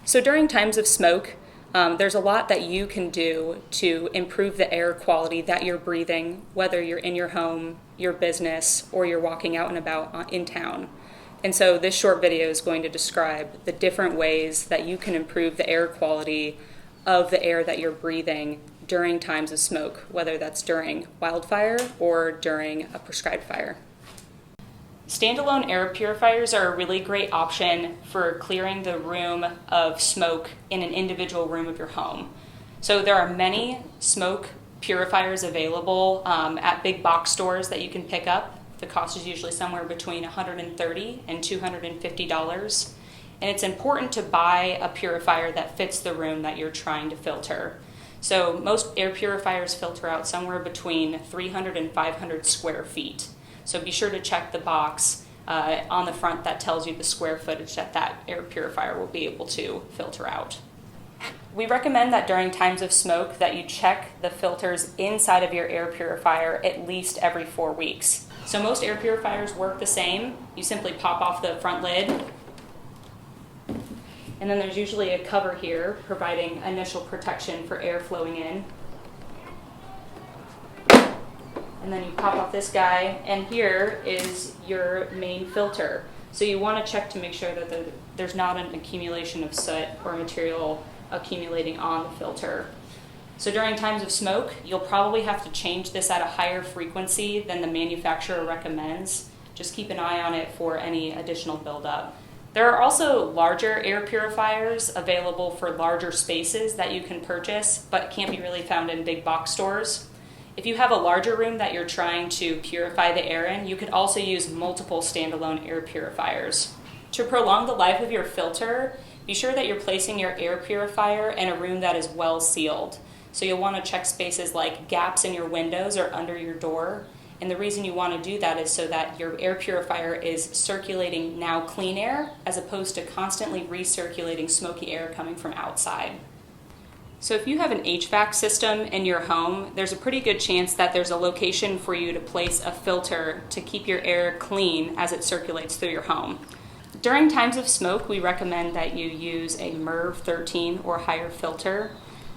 So during times of smoke, there's a lot that you can do to improve the air quality that you're breathing, whether you're in your home, your business, or you're walking out and about in town. And so this short video is going to describe the different ways that you can improve the air quality of the air that you're breathing during times of smoke, whether that's during wildfire or during a prescribed fire. Standalone air purifiers are a really great option for clearing the room of smoke in an individual room of your home. So there are many smoke purifiers available at big box stores that you can pick up. The cost is usually somewhere between $130 and $250. And it's important to buy a purifier that fits the room that you're trying to filter. So most air purifiers filter out somewhere between 300 and 500 square feet. So be sure to check the box on the front that tells you the square footage that air purifier will be able to filter out. We recommend that during times of smoke that you check the filters inside of your air purifier at least every 4 weeks. So most air purifiers work the same. You simply pop off the front lid, and then there's usually a cover here providing initial protection for air flowing in. And then you pop off this guy, and here is your main filter. So you want to check to make sure that there's not an accumulation of soot or material accumulating on the filter. So during times of smoke, you'll probably have to change this at a higher frequency than the manufacturer recommends. Just keep an eye on it for any additional buildup. There are also larger air purifiers available for larger spaces that you can purchase, but can't be really found in big box stores. If you have a larger room that you're trying to purify the air in, you could also use multiple standalone air purifiers. To prolong the life of your filter, be sure that you're placing your air purifier in a room that is well sealed. So you'll want to check spaces like gaps in your windows or under your door. And the reason you want to do that is so that your air purifier is circulating now clean air as opposed to constantly recirculating smoky air coming from outside. So if you have an HVAC system in your home, there's a pretty good chance that there's a location for you to place a filter to keep your air clean as it circulates through your home. During times of smoke, we recommend that you use a MERV 13 or higher filter.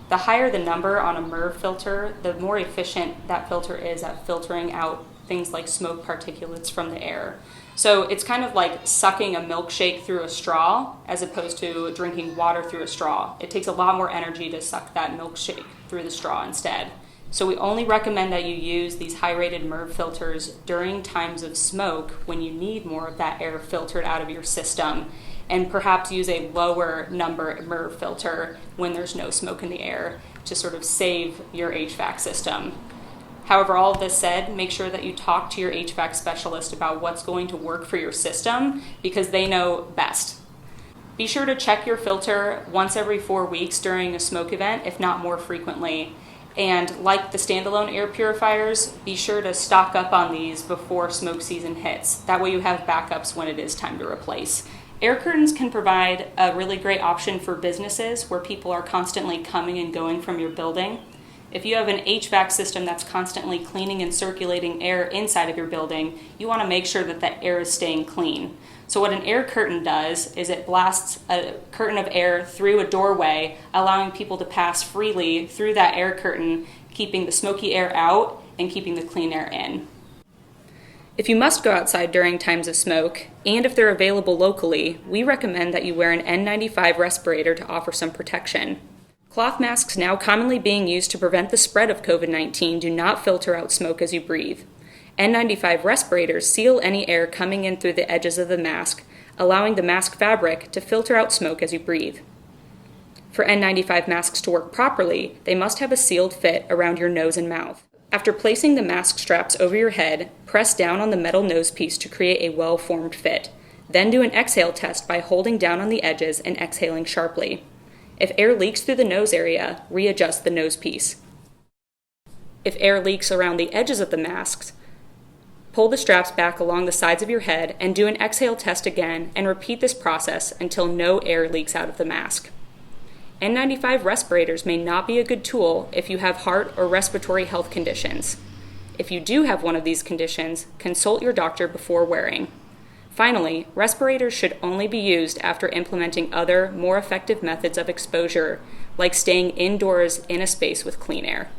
The higher the number on a MERV filter, the more efficient that filter is at filtering out things like smoke particulates from the air. So it's kind of like sucking a milkshake through a straw as opposed to drinking water through a straw. It takes a lot more energy to suck that milkshake through the straw instead. So we only recommend that you use these high-rated MERV filters during times of smoke when you need more of that air filtered out of your system, and perhaps use a lower number MERV filter when there's no smoke in the air to sort of save your HVAC system. However, all of this said, make sure that you talk to your HVAC specialist about what's going to work for your system because they know best. Be sure to check your filter once every 4 weeks during a smoke event, if not more frequently. And like the standalone air purifiers, be sure to stock up on these before smoke season hits. That way you have backups when it is time to replace. Air curtains can provide a really great option for businesses where people are constantly coming and going from your building. If you have an HVAC system that's constantly cleaning and circulating air inside of your building, you want to make sure that that air is staying clean. So what an air curtain does is it blasts a curtain of air through a doorway, allowing people to pass freely through that air curtain, keeping the smoky air out and keeping the clean air in. If you must go outside during times of smoke, and if they're available locally, we recommend that you wear an N95 respirator to offer some protection. Cloth masks now commonly being used to prevent the spread of COVID-19 do not filter out smoke as you breathe. N95 respirators seal any air coming in through the edges of the mask, allowing the mask fabric to filter out smoke as you breathe. For N95 masks to work properly, they must have a sealed fit around your nose and mouth. After placing the mask straps over your head, press down on the metal nose piece to create a well-formed fit. Then do an exhale test by holding down on the edges and exhaling sharply. If air leaks through the nose area, readjust the nose piece. If air leaks around the edges of the masks, pull the straps back along the sides of your head and do an exhale test again and repeat this process until no air leaks out of the mask. N95 respirators may not be a good tool if you have heart or respiratory health conditions. If you do have one of these conditions, consult your doctor before wearing. Finally, respirators should only be used after implementing other, more effective methods of exposure, like staying indoors in a space with clean air.